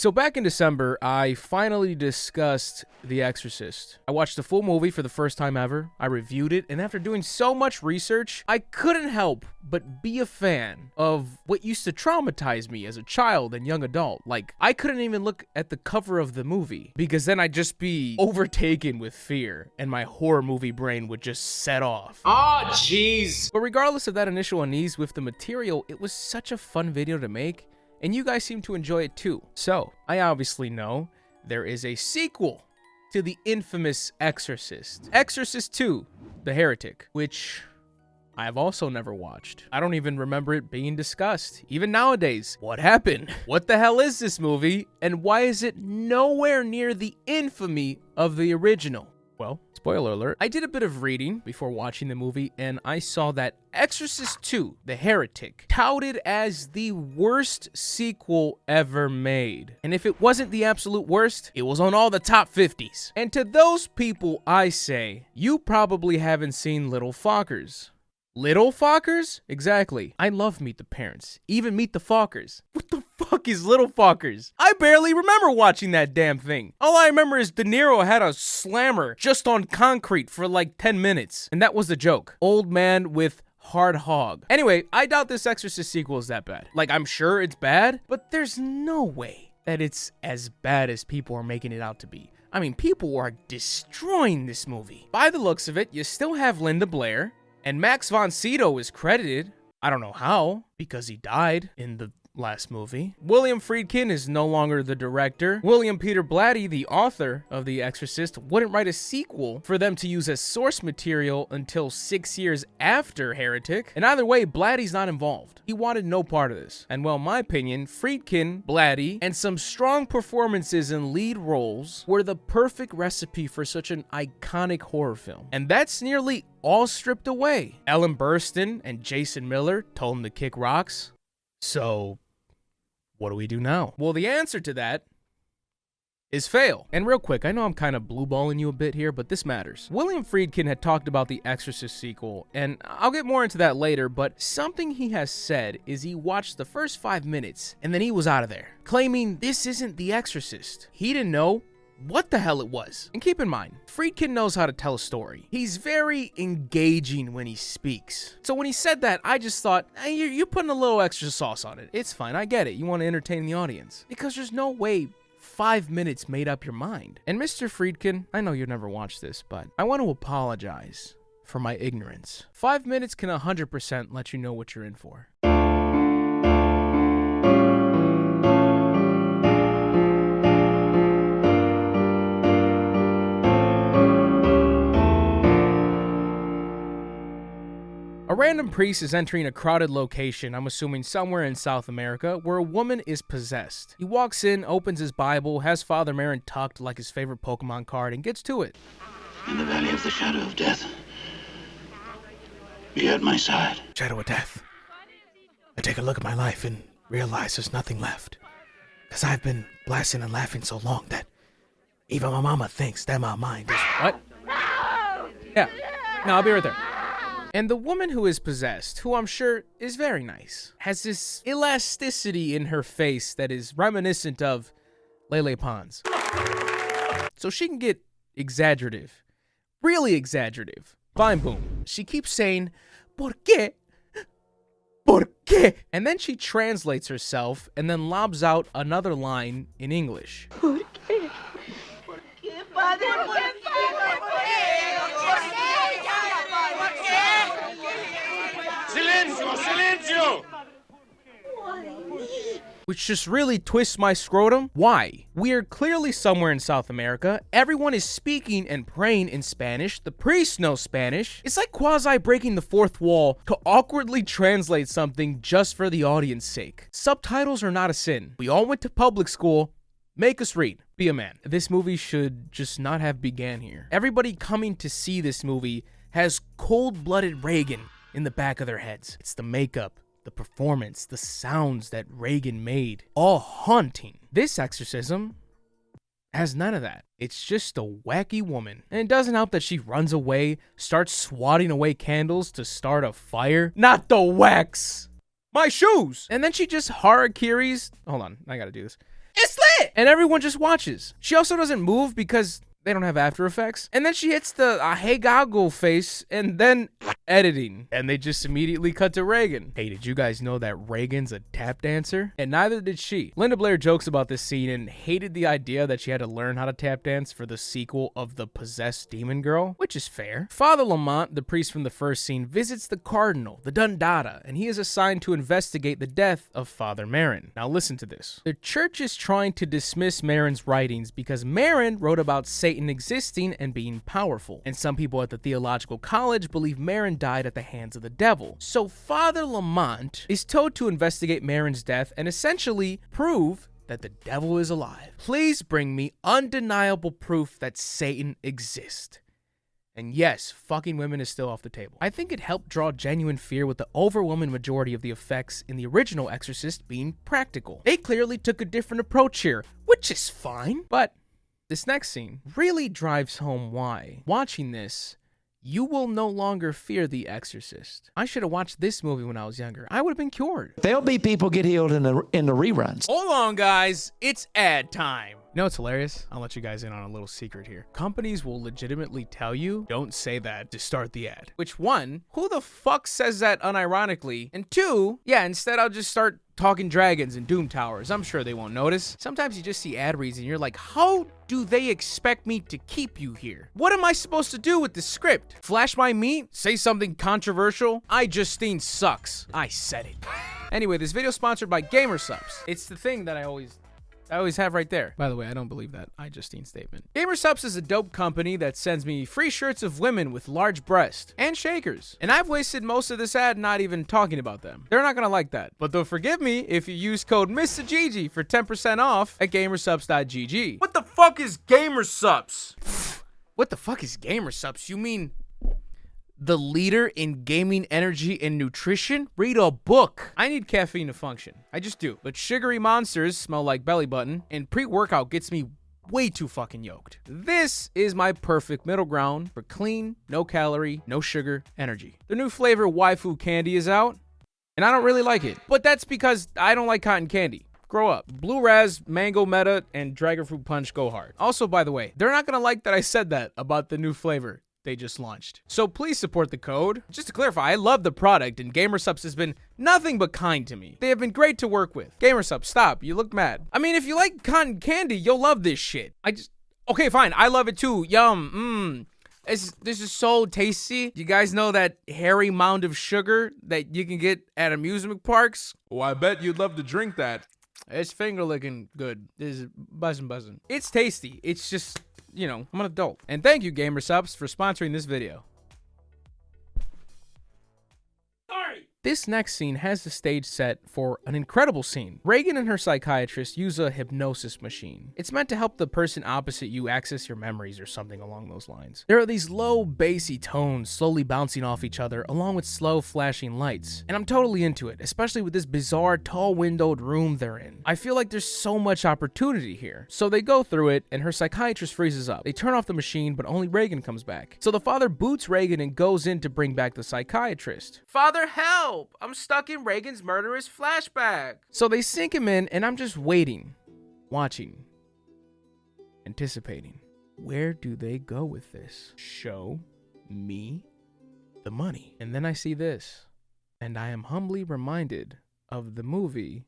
So back in December, I finally discussed The Exorcist. I watched the full movie for the first time ever, I reviewed it, and after doing so much research, I couldn't help but be a fan of what used to traumatize me as a child and young adult. Like, I couldn't even look at the cover of the movie, because then I'd just be overtaken with fear, and my horror movie brain would just set off. Oh, jeez. But regardless of that initial unease with the material, it was such a fun video to make, and you guys seem to enjoy it too. So, I obviously know there is a sequel to the infamous Exorcist. Exorcist 2, The Heretic, which I've also never watched. I don't even remember it being discussed. Even nowadays, what happened? What the hell is this movie? And why is it nowhere near the infamy of the original? Well, spoiler alert, I did a bit of reading before watching the movie, and I saw that Exorcist 2, The Heretic, touted as the worst sequel ever made. And if it wasn't the absolute worst, it was on all the top 50s. And to those people, I say, you probably haven't seen Little Fockers. Little Fockers? Exactly. I love Meet the Parents. Even Meet the Fockers. What the fuck is Little Fockers? I barely remember watching that damn thing. All I remember is De Niro had a slammer just on concrete for like 10 minutes. And that was the joke. Old man with hard hog. Anyway, I doubt this Exorcist sequel is that bad. Like, I'm sure it's bad, but there's no way that it's as bad as people are making it out to be. I mean, people are destroying this movie. By the looks of it, you still have Linda Blair, and Max von Sydow is credited. I don't know how, because he died in the last movie. William Friedkin is no longer the director. William Peter Blatty, the author of The Exorcist, wouldn't write a sequel for them to use as source material until 6 years after Heretic. And either way, Blatty's not involved. He wanted no part of this. And well, in my opinion, Friedkin, Blatty, and some strong performances in lead roles were the perfect recipe for such an iconic horror film. And that's nearly all stripped away. Ellen Burstyn and Jason Miller told him to kick rocks. So, what do we do now? Well, the answer to that is fail. And real quick, I know I'm kind of blueballing you a bit here, but this matters. William Friedkin had talked about the Exorcist sequel, and I'll get more into that later, but something he has said is he watched the first 5 minutes, and then he was out of there, claiming this isn't The Exorcist. He didn't know what the hell it was. And keep in mind, Friedkin knows how to tell a story. He's very engaging when he speaks. So when he said that, I just thought, hey, you're putting a little extra sauce on it. It's fine, I get it. You want to entertain the audience. Because there's no way 5 minutes made up your mind. And Mr. Friedkin, I know you never watched this, but I want to apologize for my ignorance. 5 minutes can 100% let you know what you're in for. A random priest is entering a crowded location, I'm assuming somewhere in South America, where a woman is possessed. He walks in, opens his Bible, has Father Merrin tucked like his favorite Pokemon card, and gets to it. In the valley of the shadow of death, be at my side. Shadow of death. I take a look at my life and realize there's nothing left. Because I've been blasting and laughing so long that even my mama thinks that my mind is... What? Yeah. No, I'll be right there. And the woman who is possessed, who I'm sure is very nice, has this elasticity in her face that is reminiscent of Lele Pons. So she can get exaggerative. Really exaggerative. Fine, boom. She keeps saying, ¿Por qué? ¿Por qué? And then she translates herself and then lobs out another line in English. ¿Por qué? ¿Por qué, padre? ¿Por qué? Silencio! Silencio! Which just really twists my scrotum. Why? We are clearly somewhere in South America. Everyone is speaking and praying in Spanish. The priest knows Spanish. It's like quasi breaking the fourth wall to awkwardly translate something just for the audience's sake. Subtitles are not a sin. We all went to public school. Make us read. Be a man. This movie should just not have began here. Everybody coming to see this movie has cold-blooded Reagan in the back of their heads. It's the makeup, the performance, the sounds that Reagan made, all haunting. This exorcism has none of that. It's just a wacky woman. And it doesn't help that she runs away, starts swatting away candles to start a fire. Not the wax! My shoes! And then she just harakiris, hold on, I gotta do this. it's lit! And everyone just watches. She also doesn't move because they don't have After Effects. And then she hits the hey goggle face and then editing. And they just immediately cut to Reagan. Hey, did you guys know that Reagan's a tap dancer? And neither did she. Linda Blair jokes about this scene and hated the idea that she had to learn how to tap dance for the sequel of The Possessed Demon Girl, which is fair. Father Lamont, the priest from the first scene, visits the cardinal, the Dundada, and he is assigned to investigate the death of Father Marin. Now listen to this. The church is trying to dismiss Marin's writings because Marin wrote about Satan existing and being powerful, and some people at the theological college believe Marin died at the hands of the devil. So Father Lamont is told to investigate Marin's death and essentially prove that the devil is alive. Please bring me undeniable proof that Satan exists. And yes, fucking women is still off the table. I think it helped draw genuine fear with the overwhelming majority of the effects in the original Exorcist being practical. They clearly took a different approach here, which is fine, but this next scene really drives home why, watching this, you will no longer fear The Exorcist. I should have watched this movie when I was younger. I would have been cured. There'll be people get healed in the reruns. Hold on, guys. It's ad time. You know what's hilarious? I'll let you guys in on a little secret here. Companies will legitimately tell you, don't say that to start the ad. Which, one, who the fuck says that unironically? And two, yeah, instead I'll just start talking dragons and doom towers. I'm sure they won't notice. Sometimes you just see ad reads and you're like, how do they expect me to keep you here? What am I supposed to do with the script? Flash my meat? Say something controversial? Justine sucks. I said it. Anyway, this video is sponsored by GamerSupps. It's the thing that I always have right there. By the way, I don't believe that Justine statement. GamerSupps is a dope company that sends me free shirts of women with large breasts and shakers. And I've wasted most of this ad not even talking about them. They're not gonna like that. But they'll forgive me if you use code MistaGG for 10% off at gamersupps.gg. What the fuck is GamerSupps? What the fuck is GamerSupps? You mean the leader in gaming energy and nutrition? Read a book. I need caffeine to function. I just do. But sugary monsters smell like belly button, and pre-workout gets me way too fucking yoked. This is my perfect middle ground for clean, no calorie, no sugar energy. The new flavor waifu candy is out, and I don't really like it. But that's because I don't like cotton candy. Grow up. Blue Raz, Mango Meta, and Dragon Fruit Punch go hard. Also, by the way, they're not gonna like that I said that about the new flavor they just launched. So please support the code. Just to clarify, I love the product and GamerSupps has been nothing but kind to me. They have been great to work with. GamerSupps, stop. You look mad. I mean, if you like cotton candy, you'll love this shit. Okay, fine. I love it too. Yum. This is so tasty. You guys know that hairy mound of sugar that you can get at amusement parks? Oh, I bet you'd love to drink that. It's finger licking good. This is buzzing. It's tasty. It's just, you know, I'm an adult. And thank you, GamerSupps, for sponsoring this video. This next scene has the stage set for an incredible scene. Reagan and her psychiatrist use a hypnosis machine. It's meant to help the person opposite you access your memories or something along those lines. There are these low, bassy tones slowly bouncing off each other along with slow, flashing lights. And I'm totally into it, especially with this bizarre, tall-windowed room they're in. I feel like there's so much opportunity here. So they go through it, and her psychiatrist freezes up. They turn off the machine, but only Reagan comes back. So the father boots Reagan and goes in to bring back the psychiatrist. Father, help! I'm stuck in Reagan's murderous flashback. So they sink him in, and I'm just waiting, watching, anticipating. Where do they go with this? Show me the money. And then I see this, and I am humbly reminded of the movie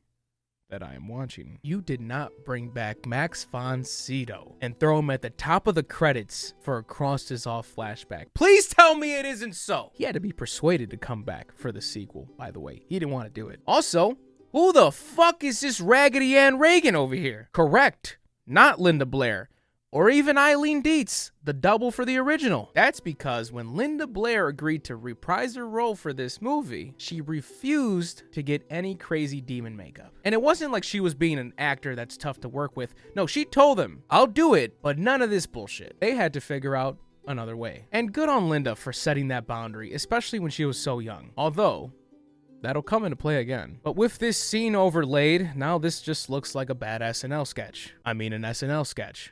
that I am watching. You did not bring back Max von Sydow and throw him at the top of the credits for a Crossed Us Off flashback. Please tell me it isn't so. He had to be persuaded to come back for the sequel, by the way. He didn't want to do it. Also, who the fuck is this Raggedy Ann Reagan over here? Correct, not Linda Blair. Or even Eileen Dietz, the double for the original. That's because when Linda Blair agreed to reprise her role for this movie, she refused to get any crazy demon makeup. And it wasn't like she was being an actor that's tough to work with. No, she told them, I'll do it, but none of this bullshit. They had to figure out another way. And good on Linda for setting that boundary, especially when she was so young. Although, that'll come into play again. But with this scene overlaid, now this just looks like a bad SNL sketch. I mean, an SNL sketch.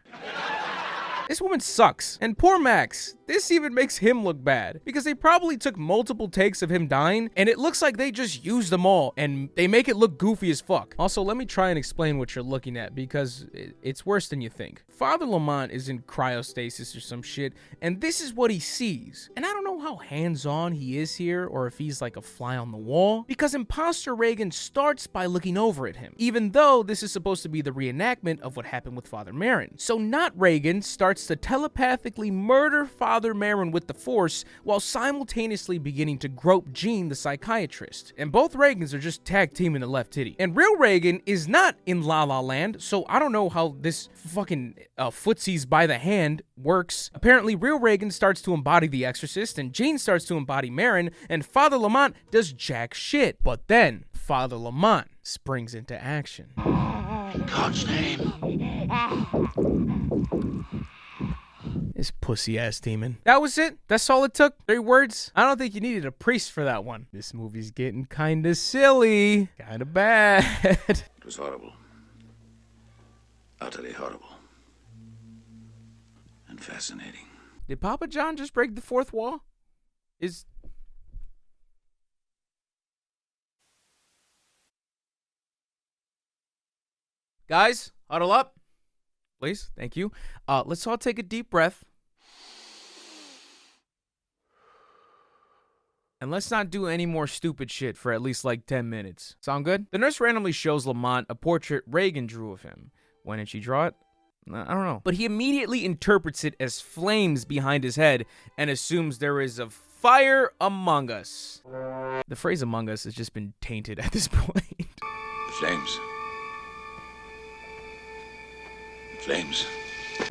This woman sucks. And poor Max. this even makes him look bad because they probably took multiple takes of him dying and it looks like they just used them all and they make it look goofy as fuck. Also, let me try and explain what you're looking at because it's worse than you think. Father Lamont is in cryostasis or some shit and this is what he sees. And I don't know how hands-on he is here or if he's like a fly on the wall because Imposter Reagan starts by looking over at him, even though this is supposed to be the reenactment of what happened with Father Marin. So not Reagan starts to telepathically murder Father Marin with the Force while simultaneously beginning to grope Jean, the psychiatrist. And both Reagans are just tag teaming the left titty. And real Reagan is not in La La Land, so I don't know how this fucking footsies by the hand works. Apparently, real Reagan starts to embody the Exorcist, and Jean starts to embody Marin, and Father Lamont does jack shit. But then, Father Lamont springs into action. In God's name. This pussy-ass demon. That was it? That's all it took? 3 words? I don't think you needed a priest for that one. This movie's getting kinda silly. Kinda bad. It was horrible. Utterly horrible. And fascinating. Did Papa John just break the 4th wall? Guys, huddle up. Please, thank you. Let's all take a deep breath. And let's not do any more stupid shit for at least like 10 minutes. Sound good? The nurse randomly shows Lamont a portrait Reagan drew of him. When did she draw it? I don't know. But he immediately interprets it as flames behind his head and assumes there is a fire among us. The phrase among us has just been tainted at this point. The flames. The flames.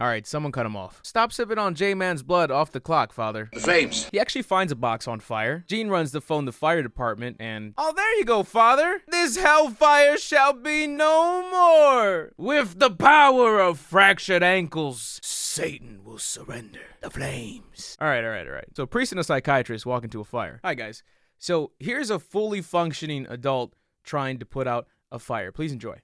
All right, someone cut him off. Stop sipping on J-Man's blood off the clock, Father. The flames. He actually finds a box on fire. Jean runs to phone the fire department and... Oh, there you go, Father. This hellfire shall be no more. With the power of fractured ankles, Satan will surrender. The flames. All right. So priest and a psychiatrist walk into a fire. Hi, guys. So here's a fully functioning adult trying to put out a fire. Please enjoy.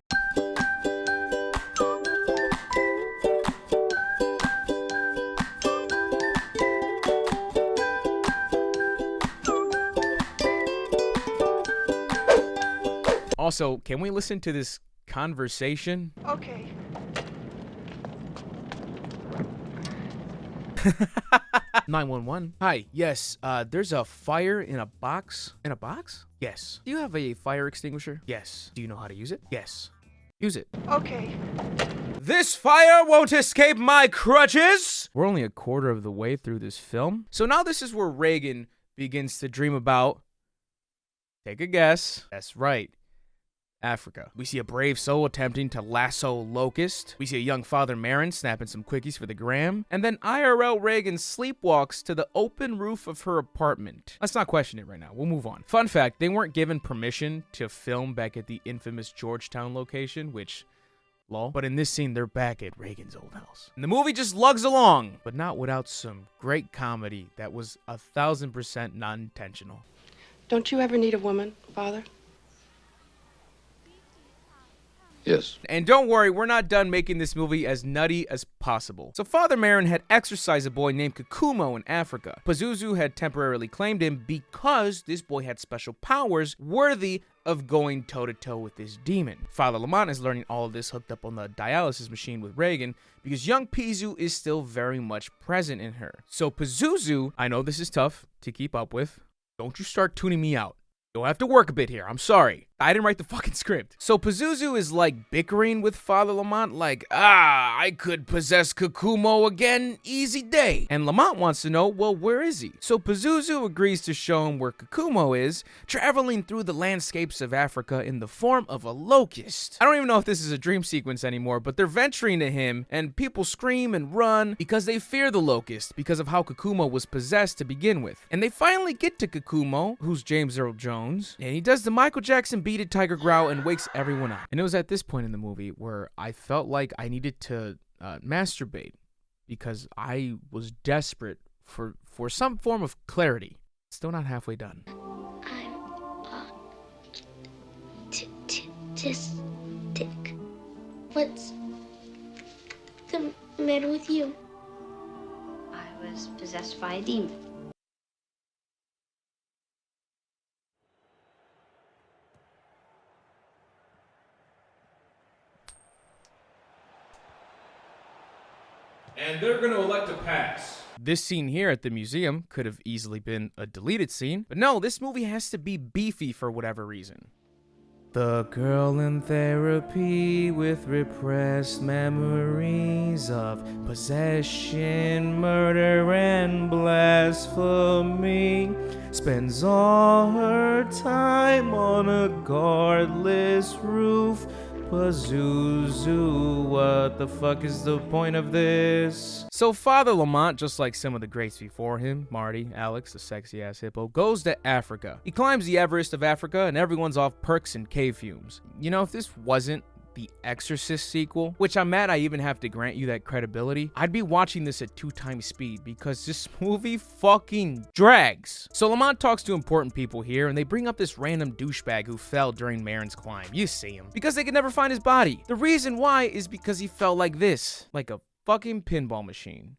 Also, can we listen to this conversation? Okay. 911. Hi, yes, there's a fire in a box. In a box? Yes. Do you have a fire extinguisher? Yes. Do you know how to use it? Yes. Use it. Okay. This fire won't escape my crutches! We're only a quarter of the way through this film. So now this is where Reagan begins to dream about... Take a guess. That's right. Africa. We see a brave soul attempting to lasso Locust. We see a young Father Marin snapping some quickies for the gram. And then IRL Reagan sleepwalks to the open roof of her apartment. Let's not question it right now. We'll move on. Fun fact, they weren't given permission to film back at the infamous Georgetown location, which... lol. But in this scene, they're back at Reagan's old house. And the movie just lugs along, but not without some great comedy that was 1000% non-intentional. Don't you ever need a woman, Father? Yes. And don't worry, we're not done making this movie as nutty as possible. So Father Marin had exorcised a boy named Kakumo in Africa. Pazuzu had temporarily claimed him because this boy had special powers worthy of going toe-to-toe with this demon. Father Lamont is learning all of this hooked up on the dialysis machine with Reagan because young Pizu is still very much present in her. So Pazuzu, I know this is tough to keep up with. Don't you start tuning me out. You'll have to work a bit here. I'm sorry. I didn't write the fucking script. So Pazuzu is like bickering with Father Lamont like, I could possess Kakumo again, easy day. And Lamont wants to know, well, where is he? So Pazuzu agrees to show him where Kakumo is, traveling through the landscapes of Africa in the form of a locust. I don't even know if this is a dream sequence anymore, but they're venturing to him and people scream and run because they fear the locust because of how Kakumo was possessed to begin with. And they finally get to Kakumo, who's James Earl Jones, and he does the Michael Jackson beat it tiger growl and wakes everyone up. And it was at this point in the movie where I felt like I needed to masturbate because I was desperate for some form of clarity. Still not halfway done. I'm autistic. What's the matter with you? I'm I was possessed by a demon. And they're gonna elect a pass. This scene here at the museum could have easily been a deleted scene, but no, this movie has to be beefy for whatever reason. The girl in therapy with repressed memories of possession, murder, and blasphemy spends all her time on a guardless roof. Pazuzu, what the fuck is the point of this? So Father Lamont, just like some of the greats before him, Marty, Alex, the sexy-ass hippo, goes to Africa. He climbs the Everest of Africa, and everyone's off perks and cave fumes. You know, if this wasn't the Exorcist sequel, which I'm mad I even have to grant you that credibility, I'd be watching this at 2x speed because this movie fucking drags. So Lamont talks to important people here, and they bring up this random douchebag who fell during Marin's climb. You see him. Because they could never find his body. The reason why is because he fell like this, like a fucking pinball machine.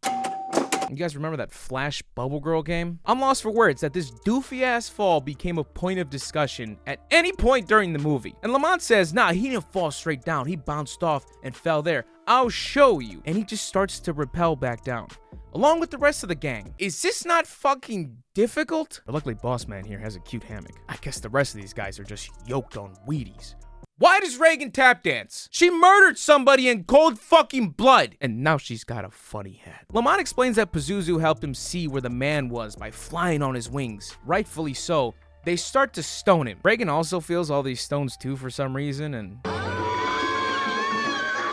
You guys remember that Flash Bubble Girl game? I'm lost for words that this doofy-ass fall became a point of discussion at any point during the movie. And Lamont says, nah, he didn't fall straight down. He bounced off and fell there. I'll show you. And he just starts to rappel back down, along with the rest of the gang. Is this not fucking difficult? But luckily, Boss Man here has a cute hammock. I guess the rest of these guys are just yoked on Wheaties. Why does Reagan tap dance? She murdered somebody in cold fucking blood, and now she's got a funny head. Lamont explains that Pazuzu helped him see where the man was by flying on his wings. Rightfully so. They start to stone him. Reagan also feels all these stones too for some reason, and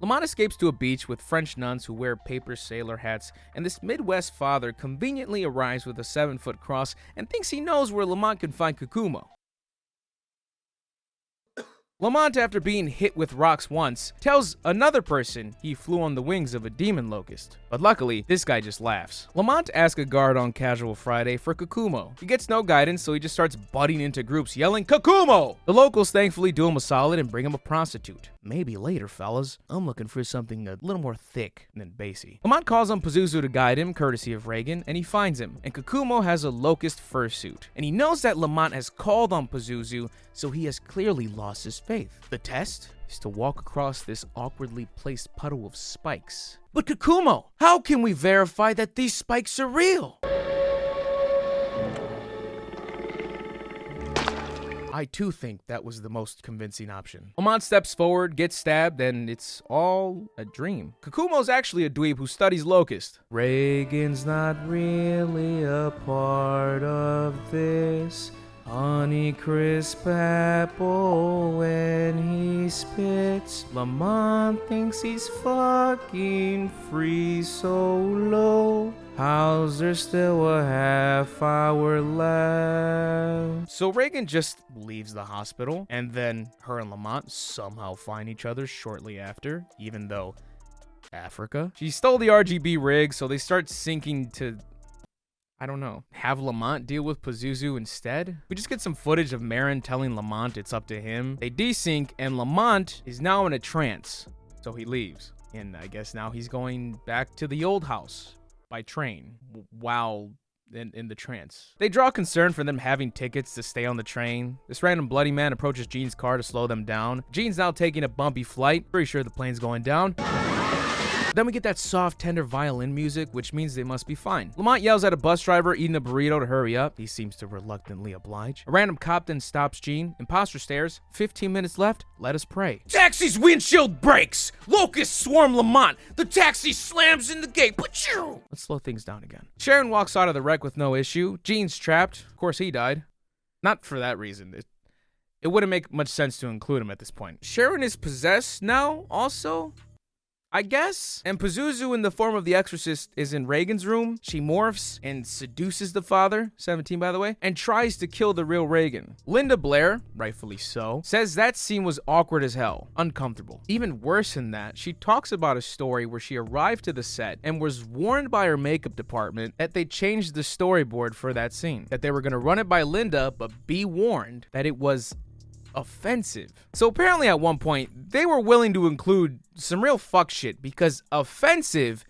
Lamont escapes to a beach with French nuns who wear paper sailor hats, and this Midwest father conveniently arrives with a 7-foot cross and thinks he knows where Lamont can find Kukumo. Lamont, after being hit with rocks once, tells another person he flew on the wings of a demon locust. But luckily, this guy just laughs. Lamont asks a guard on Casual Friday for Kukumo. He gets no guidance, so he just starts butting into groups, yelling, Kukumo! The locals thankfully do him a solid and bring him a prostitute. Maybe later, fellas. I'm looking for something a little more thick than bassy. Lamont calls on Pazuzu to guide him, courtesy of Reagan, and he finds him. And Kukumo has a locust fursuit. And he knows that Lamont has called on Pazuzu, so he has clearly lost his faith. The test is to walk across this awkwardly placed puddle of spikes. But Kukumo, how can we verify that these spikes are real? I too think that was the most convincing option. Lamont steps forward, gets stabbed, and it's all a dream. Kukumo's actually a dweeb who studies Locust. Reagan's not really a part of this. Honey crisp apple when he spits. Lamont thinks he's fucking free solo. How's there still a half hour left? So Reagan just leaves the hospital, and then her and Lamont somehow find each other shortly after, even though Africa. She stole the RGB rig, so they start sinking to, I don't know, have Lamont deal with Pazuzu instead? We just get some footage of Marin telling Lamont it's up to him. They desync, and Lamont is now in a trance, so he leaves. And I guess now he's going back to the old house by train while in the trance. They draw concern for them having tickets to stay on the train. This random bloody man approaches Gene's car to slow them down. Gene's now taking a bumpy flight. Pretty sure the plane's going down. Then we get that soft, tender violin music, which means they must be fine. Lamont yells at a bus driver eating a burrito to hurry up. He seems to reluctantly oblige. A random cop then stops Gene. Imposter stares. 15 minutes left. Let us pray. Taxi's windshield breaks. Locusts swarm Lamont. The taxi slams in the gate. Pachoo! Let's slow things down again. Sharon walks out of the wreck with no issue. Gene's trapped. Of course, he died. Not for that reason. It wouldn't make much sense to include him at this point. Sharon is possessed now, also, I guess. And Pazuzu, in the form of the Exorcist, is in Reagan's room. She morphs and seduces the father, 17 by the way, and tries to kill the real Reagan. Linda Blair, rightfully so, says that scene was awkward as hell, uncomfortable. Even worse than that, she talks about a story where she arrived to the set and was warned by her makeup department that they changed the storyboard for that scene. That they were gonna run it by Linda, but be warned that it was offensive. So apparently at one point, they were willing to include some real fuck shit because offensive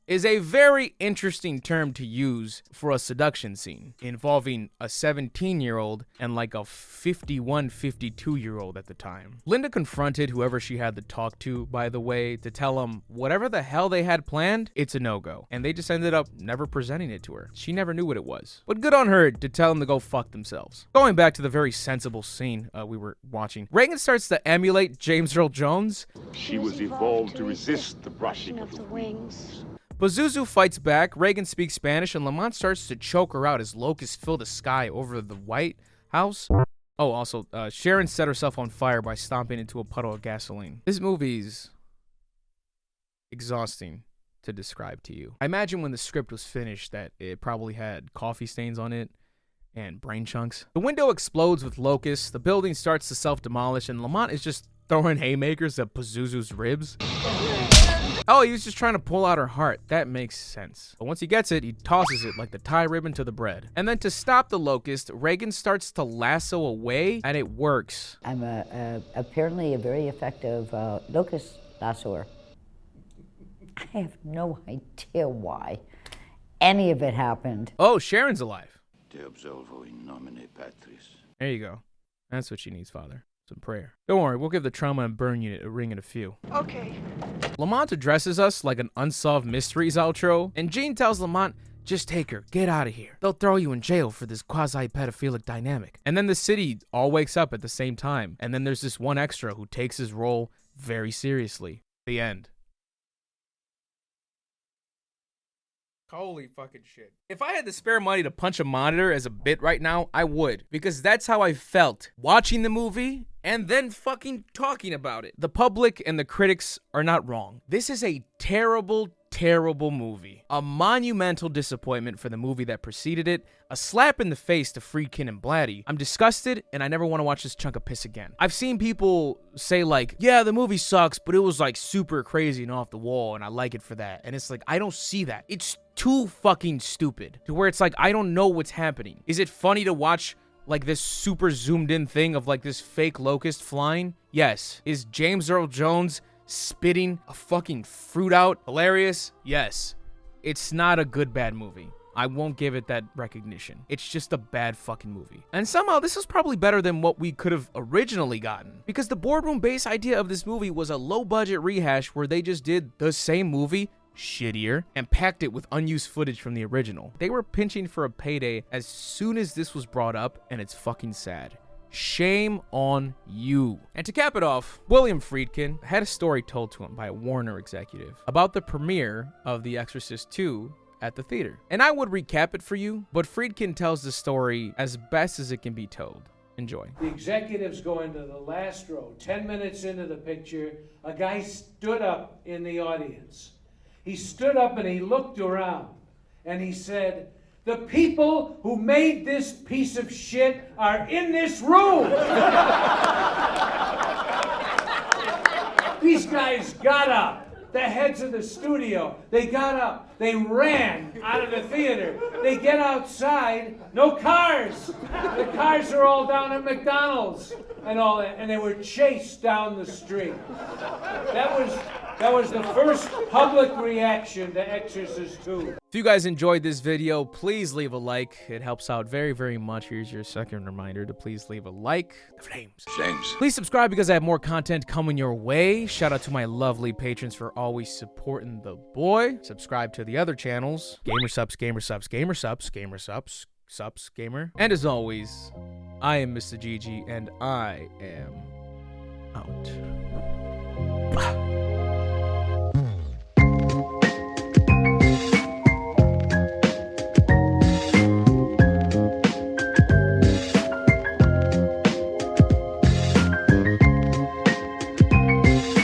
is a very interesting term to use for a seduction scene involving a 17-year-old and like a 51, 52-year-old at the time. Linda confronted whoever she had to talk to, by the way, to tell him whatever the hell they had planned, it's a no-go. And they just ended up never presenting it to her. She never knew what it was. But good on her to tell them to go fuck themselves. Going back to the very sensible scene we were watching, Reagan starts to emulate James Earl Jones. She was evolved to resist the brushing of the wings. Pazuzu fights back, Reagan speaks Spanish, and Lamont starts to choke her out as locusts fill the sky over the White House. Oh, also, Sharon set herself on fire by stomping into a puddle of gasoline. This movie's exhausting to describe to you. I imagine when the script was finished that it probably had coffee stains on it and brain chunks. The window explodes with locusts, the building starts to self-demolish, and Lamont is just throwing haymakers at Pazuzu's ribs. Oh, he was just trying to pull out her heart. That makes sense. But once he gets it, he tosses it like the tie ribbon to the bread. And then to stop the locust, Reagan starts to lasso away, and it works. I'm apparently a very effective locust lassoer. I have no idea why any of it happened. Oh, Sharon's alive. Te absolvo in nomine Patris. There you go. That's what she needs, Father. Some prayer. Don't worry, we'll give the trauma and burn unit a ring in a few. Okay. Lamont addresses us like an Unsolved Mysteries outro, and Jean tells Lamont, just take her, get out of here. They'll throw you in jail for this quasi-pedophilic dynamic. And then the city all wakes up at the same time, and then there's this one extra who takes his role very seriously. The end. Holy fucking shit. If I had the spare money to punch a monitor as a bit right now, I would. Because that's how I felt watching the movie and then fucking talking about it. The public and the critics are not wrong. This is a terrible, terrible movie. A monumental disappointment for the movie that preceded it. A slap in the face to Friedkin and Blatty. I'm disgusted and I never want to watch this chunk of piss again. I've seen people say like, yeah, the movie sucks, but it was like super crazy and off the wall and I like it for that. And it's like, I don't see that. It's too fucking stupid to where it's like, I don't know what's happening. Is it funny to watch like this super zoomed in thing of like this fake locust flying? Yes. Is James Earl Jones spitting a fucking fruit out hilarious? Yes. It's not a good bad movie. I won't give it that recognition. It's just a bad fucking movie. And somehow this is probably better than what we could have originally gotten, because the boardroom base idea of this movie was a low budget rehash where they just did the same movie shittier and packed it with unused footage from the original. They were pinching for a payday as soon as this was brought up, and it's fucking sad. Shame on you. And to cap it off, William Friedkin had a story told to him by a Warner executive about the premiere of The Exorcist 2 at the theater. And I would recap it for you, but Friedkin tells the story as best as it can be told. Enjoy. The executives go into the last row. 10 minutes into the picture, a guy stood up in the audience. He stood up and he looked around and he said, "The people who made this piece of shit are in this room." These guys got up. The heads of the studio, they got up. They ran out of the theater. They get outside, no cars. The cars are all down at McDonald's and all that, and they were chased down the street. That was the first public reaction to Exorcist 2. If you guys enjoyed this video, please leave a like. It helps out very, very much. Here's your second reminder to please leave a like. The flames. Flames. Please subscribe because I have more content coming your way. Shout out to my lovely patrons for always supporting the boy. Subscribe to the other channels. Gamer subs, gamer subs, gamer subs, gamer subs, subs, gamer. And as always, I am Mr. Gigi and I am out.